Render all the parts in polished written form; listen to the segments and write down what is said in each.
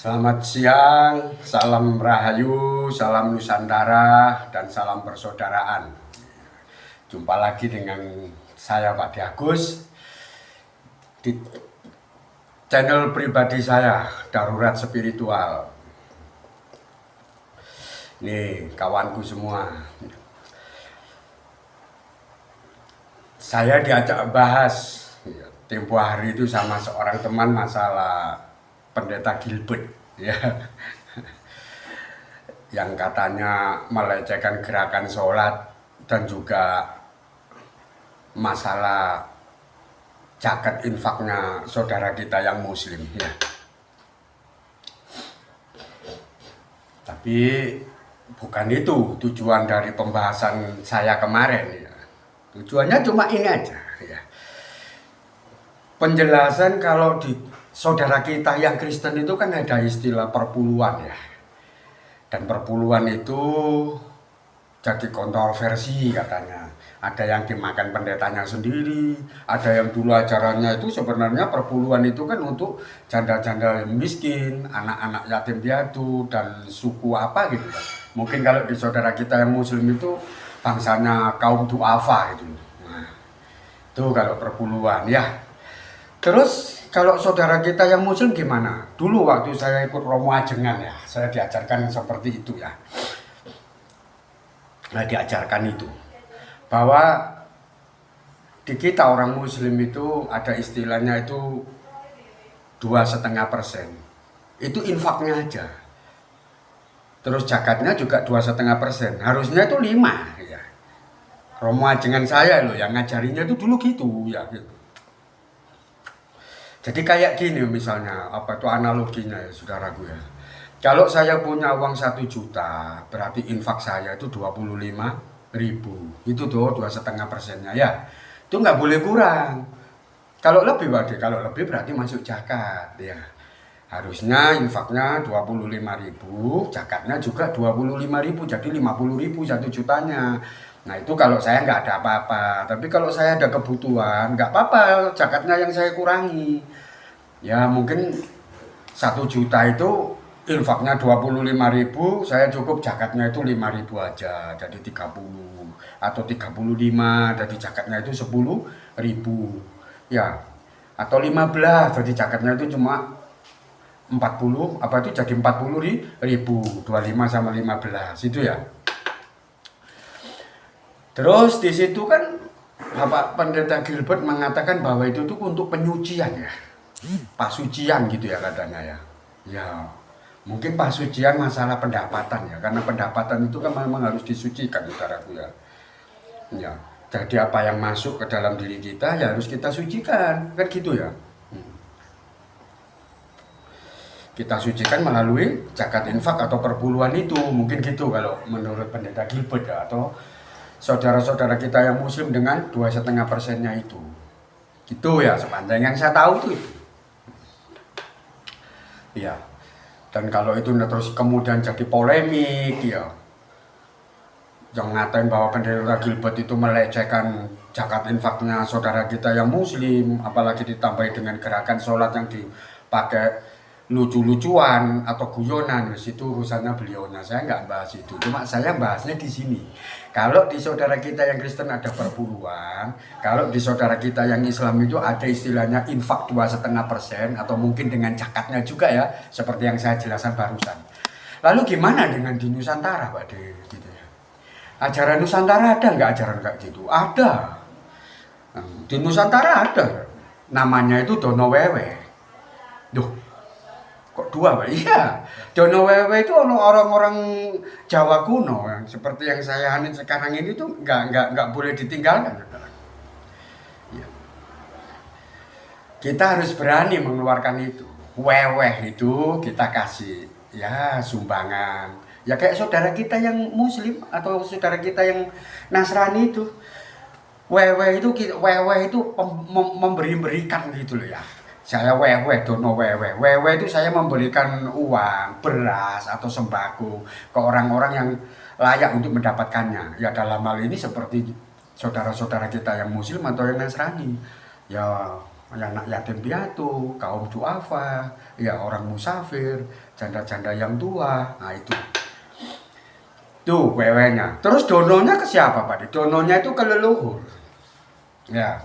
Selamat siang, salam Rahayu, salam Nusantara, dan salam persaudaraan. Jumpa lagi dengan saya Pak Agus di channel pribadi saya, Darurat Spiritual. Nih kawanku semua, saya diajak bahas tempo hari itu sama seorang teman masalah Pendeta Gilbert ya, yang katanya melecehkan gerakan sholat dan juga masalah zakat infaknya saudara kita yang muslim ya. Tapi bukan itu tujuan dari pembahasan saya kemarin ya. Tujuannya cuma ini aja ya. Penjelasan kalau di saudara kita yang Kristen itu kan ada istilah perpuluhan ya. Dan perpuluhan itu jadi kontroversi katanya. Ada yang dimakan pendetanya sendiri, ada yang dulu ajarannya itu sebenarnya perpuluhan itu kan untuk janda-janda miskin, anak-anak yatim piatu, dan suku apa gitu ya. Mungkin kalau di saudara kita yang muslim itu bangsanya kaum duafa itu. Nah, itu kalau perpuluhan ya. Terus kalau saudara kita yang muslim gimana? Dulu waktu saya ikut Romo Ajengan ya, saya diajarkan seperti itu ya. Nah, diajarkan itu bahwa di kita orang muslim itu ada istilahnya itu 2,5%. Itu infaknya aja. Terus zakatnya juga 2,5%. Harusnya itu 5 ya. Romo Ajengan saya loh yang ngajarinya itu dulu gitu ya gitu. Jadi kayak gini misalnya, apa itu analoginya ya saudaraku ya. Kalau saya punya uang 1 juta, berarti infak saya itu 25.000. Itu tuh 2,5%-nya ya. Itu nggak boleh kurang. Kalau lebih berarti masuk zakat ya. Harusnya infaknya 25.000, zakatnya juga 25.000, jadi 50.000 1 jutanya. Nah itu kalau saya nggak ada apa-apa, tapi kalau saya ada kebutuhan nggak apa-apa, zakatnya yang saya kurangi. Ya mungkin 1 juta itu infaknya 25.000, saya cukup zakatnya itu 5.000 aja, jadi 30 atau 35, jadi zakatnya itu 10.000 ya, atau 15, jadi zakatnya itu cuma 40, apa itu jadi 40.000, 25 sama 15 itu ya. Terus di situ kan Bapak Pendeta Gilbert mengatakan bahwa itu tuh untuk penyucian ya, pasucian gitu ya katanya ya. Ya mungkin pasucian masalah pendapatan ya, karena pendapatan itu kan memang harus disucikan saudaraku ya. Ya, jadi apa yang masuk ke dalam diri kita ya harus kita sucikan kan gitu ya. Kita sucikan melalui zakat infak atau perpuluhan itu, mungkin gitu kalau menurut Pendeta Gilbert ya, atau saudara-saudara kita yang muslim dengan 2,5%-nya itu. Gitu ya sepanjang yang saya tahu tuh itu. Ya. Dan kalau itu terus kemudian jadi polemik ya. Yang ngatain bahwa Pendeta Gilbert itu melecehkan zakat infaknya saudara kita yang muslim, apalagi ditambah dengan gerakan sholat yang dipakai lucu-lucuan atau guyonan, itu urusannya beliaunya, saya nggak bahas itu. Cuma saya bahasnya di sini. Kalau di saudara kita yang Kristen ada perpuluhan, kalau di saudara kita yang Islam itu ada istilahnya infak 2,5% atau mungkin dengan zakatnya juga ya, seperti yang saya jelaskan barusan. Lalu gimana dengan di Nusantara, Pak De? Gitu ya. Ajaran Nusantara ada nggak ajaran kayak gitu? Ada. Di Nusantara ada. Namanya itu Dono Wewe. Duh, kok dua Pak? Iya, Dono Wewe itu orang-orang Jawa kuno yang seperti yang saya hanin sekarang ini tuh nggak boleh ditinggalkan. Ya. Kita harus berani mengeluarkan itu. Weweh itu kita kasih ya sumbangan. Ya kayak saudara kita yang muslim atau saudara kita yang Nasrani itu. Wewe itu memberi-berikan gitu loh ya. Saya dono wewe itu saya memberikan uang, beras atau sembako ke orang-orang yang layak untuk mendapatkannya. Ya dalam hal ini seperti saudara-saudara kita yang muslim atau yang Nasrani. Ya anak yatim piatu, kaum duafa, ya orang musafir, janda-janda yang tua. Nah itu. Tuh wewe-nya. Terus dononya ke siapa, Pak? Dononya itu ke leluhur. Ya,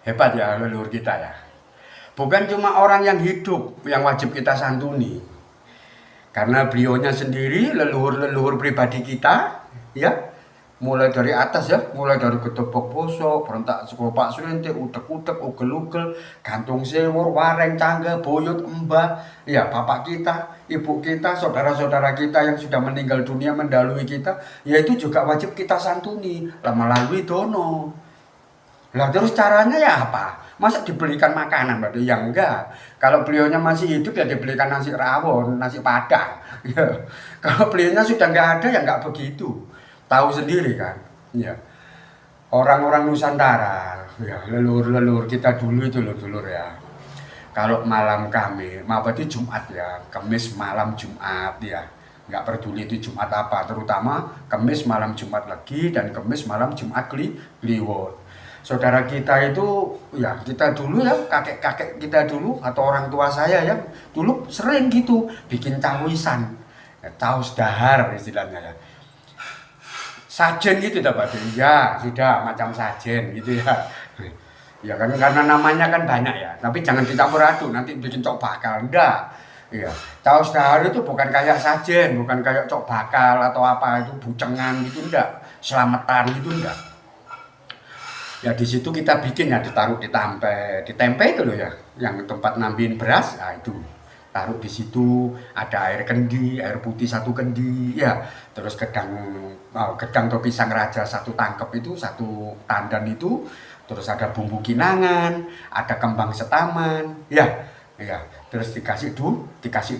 hebat ya leluhur kita ya. Bukan cuma orang yang hidup yang wajib kita santuni. Karena beliaunya sendiri leluhur-leluhur pribadi kita, ya. Mulai dari atas ya, mulai dari Getebok Bosok, Perentak Seko Pak Sulintik, Udek-udek, Ugel-ugel, Gantung Sewur, Wareng Cangga, Boyut, Mbah, ya bapak kita, ibu kita, saudara-saudara kita yang sudah meninggal dunia mendahului kita, yaitu juga wajib kita santuni melalui dono. Lah terus caranya ya apa? Masa dibelikan makanan, berarti ya enggak. Kalau beliaunya masih hidup ya dibelikan nasi rawon, nasi padang. Ya. Kalau beliaunya sudah enggak ada ya enggak begitu. Tahu sendiri kan, ya. Orang-orang Nusantara, ya leluhur-leluhur kita dulu itu loh dulur ya. Kalau malam kami, apa itu Jumat ya, Kamis malam Jumat ya. Nggak peduli itu Jumat apa, terutama Kamis malam Jumat Legi dan Kamis malam Jumat Kliwon. Saudara kita itu, ya kita dulu ya, kakek-kakek kita dulu atau orang tua saya ya, dulu sering gitu bikin cawisan, ya, caus dahar istilahnya ya. Sajen gitu Pak De. Ya, sudah macam sajen gitu ya. Ya kan karena namanya kan banyak ya. Tapi jangan dicampur aduk nanti bikin cok bakal. Enggak. Iya. Caos dahar itu bukan kayak sajen, bukan kayak cok bakal atau apa itu bucengan gitu enggak. Selamatan gitu enggak. Ya di situ kita bikin ya ditaruh di tempe itu loh ya. Yang tempat nambihin beras, nah itu. Taruh di situ ada air kendi, air putih 1 kendi, ya. Terus gedang atau pisang raja 1 tangkep itu, 1 tandan itu, terus ada bumbu kinangan, ada kembang setaman, ya, ya. Terus dikasih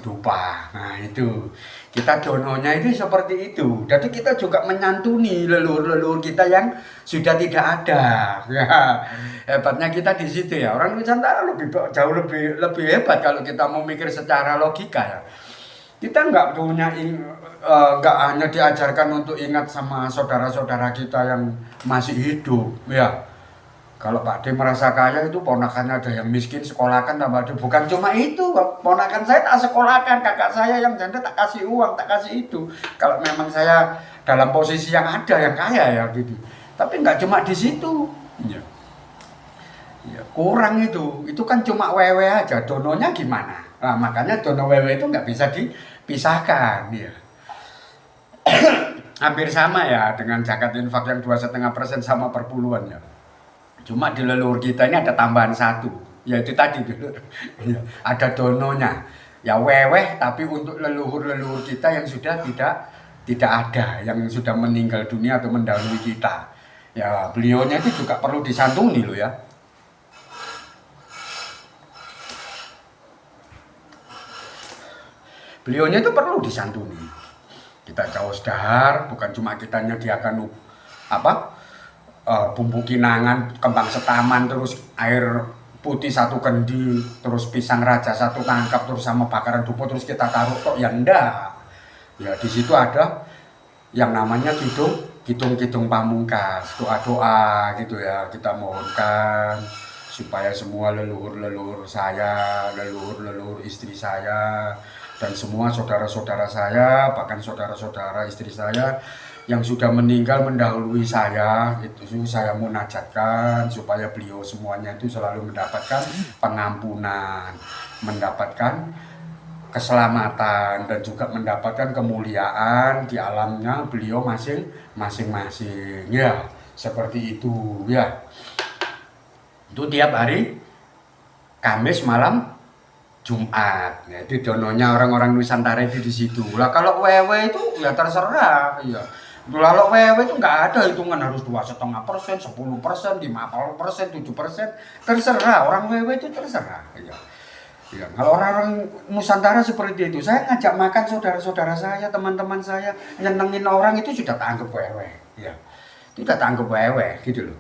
dupa. Nah itu kita dononya itu seperti itu. Jadi kita juga menyantuni leluhur-leluhur kita yang sudah tidak ada. Ya, hebatnya kita di situ ya. Orang Nusantara jauh lebih hebat kalau kita mau mikir secara logika ya. Kita nggak hanya diajarkan untuk ingat sama saudara-saudara kita yang masih hidup, ya. Kalau Pak D merasa kaya itu ponakannya ada yang miskin sekolahkan tambah ada. Bukan cuma itu, ponakan saya tak sekolahkan, kakak saya yang janda tak kasih uang, tak kasih itu. Kalau memang saya dalam posisi yang ada yang kaya ya gitu. Tapi nggak cuma di situ. Ya. Ya, kurang itu kan cuma wewe aja. Dononya gimana? Nah, makanya dono wewe itu nggak bisa dipisahkan. Ya. Hampir sama ya dengan zakat infak yang 2,5% sama perpuluhan ya. Cuma di leluhur kita ini ada tambahan 1, yaitu tadi dulu ya, ada dononya. Ya weweh tapi untuk leluhur-leluhur kita yang sudah tidak ada, yang sudah meninggal dunia atau mendahului kita. Ya beliaunya itu juga perlu disantuni loh ya. Beliaunya itu perlu disantuni. Kita caos dahar, bukan cuma kita nyediakan apa? Bumbu kinangan, kembang setaman, terus air putih 1 kendi, terus pisang raja 1 tangkap, terus sama bakaran dupo terus kita taruh kok ya enggak. Ya di situ ada yang namanya kidung pamungkas, doa-doa gitu ya. Kita mohonkan supaya semua leluhur-leluhur saya, leluhur-leluhur istri saya dan semua saudara-saudara saya, bahkan saudara-saudara istri saya yang sudah meninggal mendahului saya, itu saya munajatkan supaya beliau semuanya itu selalu mendapatkan pengampunan, mendapatkan keselamatan dan juga mendapatkan kemuliaan di alamnya beliau masing-masing ya, seperti itu ya. Itu tiap hari Kamis malam Jumat. Ya, itu dononya orang-orang Nusantara itu di situ. Lah kalau wewe itu ya terserah ya. Kalau wewe itu nggak ada hitungan harus 2,5%, 10%, 50%, 7%, terserah. Orang wewe itu terserah. Ya. Ya, kalau orang-orang Nusantara seperti itu, saya ngajak makan saudara-saudara saya, teman-teman saya, nyenengin orang itu sudah tak anggap wewe. Ya. Itu sudah tak anggap wewe gitu loh.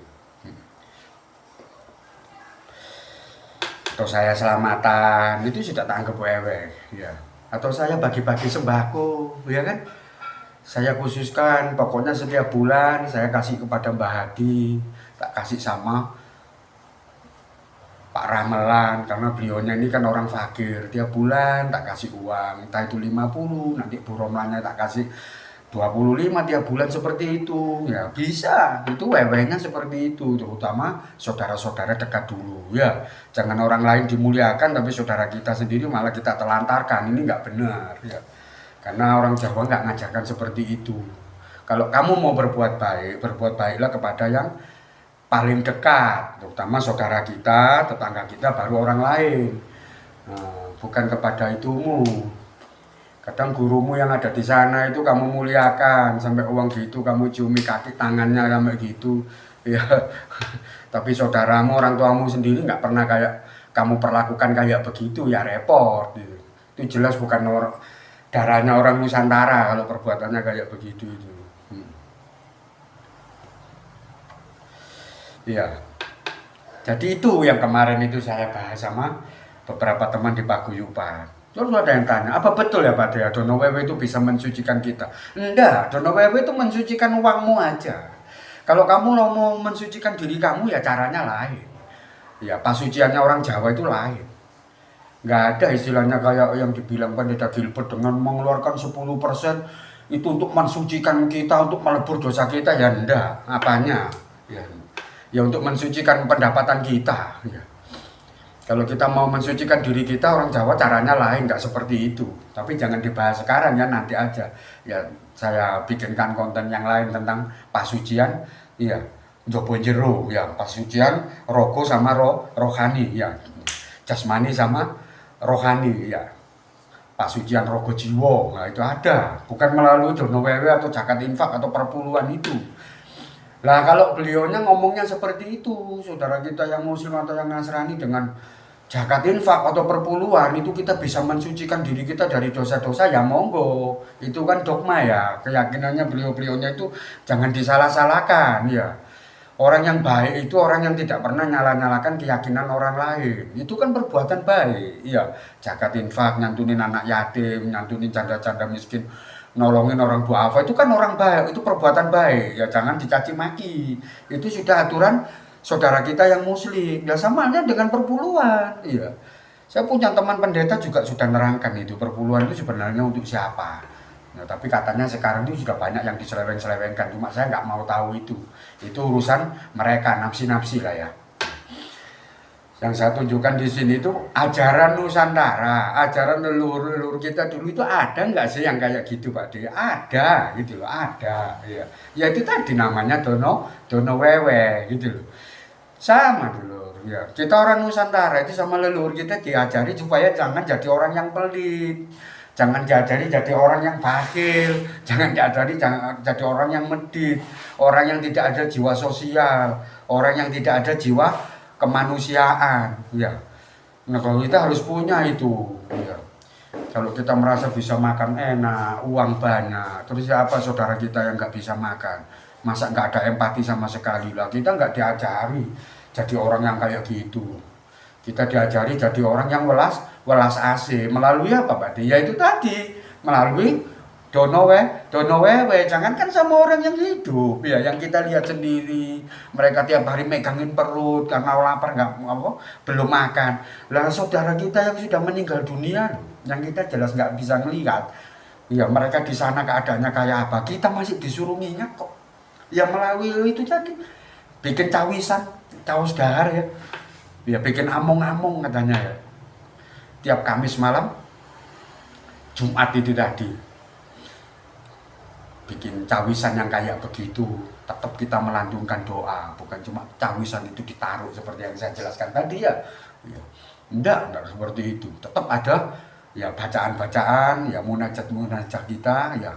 Atau saya selamatan itu sudah tak anggap wewe. Ya. Atau saya bagi-bagi sembako, ya kan? Saya khususkan, pokoknya setiap bulan saya kasih kepada Mbah Hadi, tak kasih sama Pak Ramelan, karena beliaunya ini kan orang fakir, tiap bulan tak kasih uang, entah itu 50, nanti Bu Romlanya tak kasih 25 tiap bulan seperti itu. Ya bisa, itu wewehnya seperti itu, terutama saudara-saudara dekat dulu ya. Jangan orang lain dimuliakan tapi saudara kita sendiri malah kita telantarkan, ini nggak benar ya. Karena orang Jawa nggak ngajarkan seperti itu. Kalau kamu mau berbuat baik, berbuat baiklah kepada yang paling dekat, terutama saudara kita, tetangga kita, baru orang lain. Bukan kepada itumu. Kadang gurumu yang ada di sana itu kamu muliakan, sampai uang gitu kamu ciumi kaki tangannya sampai gitu. Ya, tapi saudaramu, orang tuamu sendiri nggak pernah kayak kamu perlakukan kayak begitu, ya repot. Gitu. Itu jelas bukan darahnya orang Nusantara kalau perbuatannya kayak begitu itu. Iya. Jadi itu yang kemarin itu saya bahas sama beberapa teman di paguyuban. Terus ada yang tanya, apa betul ya Pak Dea, Dono Wewe itu bisa mensucikan kita? Enggak, Dono Wewe itu mensucikan uangmu aja. Kalau kamu mau mensucikan diri kamu ya caranya lain. Ya pasuciannya orang Jawa itu lain. Nggak ada istilahnya kayak yang dibilang Pendeta Gilbert dengan mengeluarkan 10% itu untuk mensucikan kita, untuk melebur dosa kita, ya enggak. Apanya? Ya untuk mensucikan pendapatan kita ya. Kalau kita mau mensucikan diri kita, orang Jawa caranya lain, nggak seperti itu. Tapi jangan dibahas sekarang ya, nanti aja ya, saya bikinkan konten yang lain tentang pasucian ya, jobo jero ya, pasucian rogo sama rohani ya, jasmani sama rohani ya, pasucian rogo jiwo. Nah itu ada, bukan melalui Dono Wewe atau zakat infak atau perpuluhan itu. Lah kalau beliaunya ngomongnya seperti itu, saudara kita yang muslim atau yang Nasrani dengan zakat infak atau perpuluhan itu kita bisa mensucikan diri kita dari dosa-dosa, ya monggo. Itu kan dogma ya, keyakinannya beliau-beliaunya itu jangan disalah-salahkan ya. Orang yang baik itu orang yang tidak pernah nyala-nyalakan keyakinan orang lain. Itu kan perbuatan baik. Iya, zakat infak, nyantunin anak yatim, nyantunin janda-janda miskin, nolongin orang duafa, itu kan orang baik, itu perbuatan baik. Ya jangan dicaci maki. Itu sudah aturan saudara kita yang muslim. Ya sama halnya dengan perpuluhan. Iya. Saya punya teman pendeta juga sudah nerangkan itu, perpuluhan itu sebenarnya untuk siapa. Nah, tapi katanya sekarang itu sudah banyak yang diseleweng-selewengkan, cuma saya nggak mau tahu itu. Itu urusan mereka, nafsi-nafsi lah ya. Yang saya tunjukkan di sini itu ajaran Nusantara, ajaran leluhur-leluhur kita dulu itu ada nggak sih yang kayak gitu Pak De? Ada gitu loh, ada. Ya, ya itu tadi namanya Dono Wewe gitu loh. Sama dulu ya. Kita orang Nusantara itu sama leluhur kita diajari supaya jangan jadi orang yang pelit. Jangan diajari jadi orang yang bakhil, jangan diajari jadi orang yang medit, orang yang tidak ada jiwa sosial, orang yang tidak ada jiwa kemanusiaan ya. Nah kalau kita harus punya itu ya. Kalau kita merasa bisa makan enak, uang banyak, terus siapa saudara kita yang nggak bisa makan? Masa nggak ada empati sama sekali lah? Kita nggak diajari jadi orang yang kayak gitu. Kita diajari jadi orang yang welas asih. Melalui apa Pak? Ya itu tadi, melalui Dono Wewe. Jangankan sama orang yang hidup ya, yang kita lihat sendiri, mereka tiap hari megangin perut karena lapar, belum makan. Lah saudara kita yang sudah meninggal dunia, yang kita jelas nggak bisa ngelihat ya, mereka di sana keadaannya kayak apa, kita masih disuruh minyak kok ya. Melalui itu jadi bikin cawisan, cawas dahar ya, bikin among-among katanya ya, tiap Kamis malam, Jumat itu tadi bikin cawisan yang kayak begitu. Tetap kita melantunkan doa, bukan cuma cawisan itu ditaruh seperti yang saya jelaskan tadi ya. Enggak seperti itu. Tetap ada ya bacaan-bacaan, ya munajat-munajat kita ya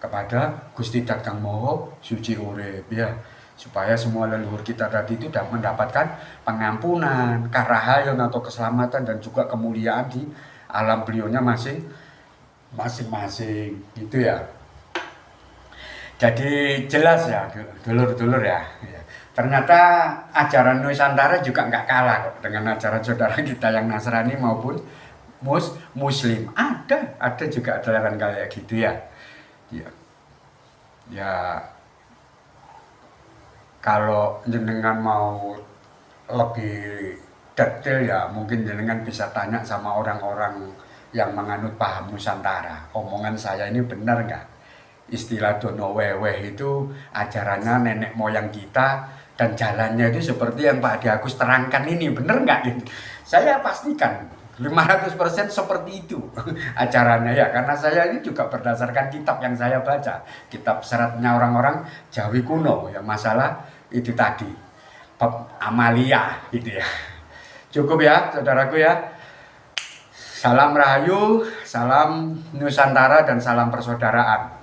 kepada Gusti Dat Kang Moho Suci Urip ya, supaya semua leluhur kita tadi itu dapat mendapatkan pengampunan, karahayon atau keselamatan dan juga kemuliaan di alam beliaunya masing-masing gitu ya. Jadi jelas ya dulur-dulur ya. Ternyata ajaran Nusantara juga nggak kalah kok dengan ajaran saudara kita yang Nasrani maupun Muslim. Ada juga ajaran kayak gitu ya. Ya kalau jenengan mau lebih detail ya mungkin jenengan bisa tanya sama orang-orang yang menganut paham Nusantara. Omongan saya ini benar nggak? Istilah dono weweh itu ajarannya nenek moyang kita dan jalannya itu seperti yang Pak Adi Agus terangkan ini, benar nggak? Saya pastikan 500% seperti itu ajarannya ya, karena saya ini juga berdasarkan kitab yang saya baca, kitab seratnya orang-orang Jawi kuno ya, masalah itu tadi bab Amalia gitu ya. Cukup ya saudaraku ya. Salam Rahayu, salam Nusantara dan salam persaudaraan.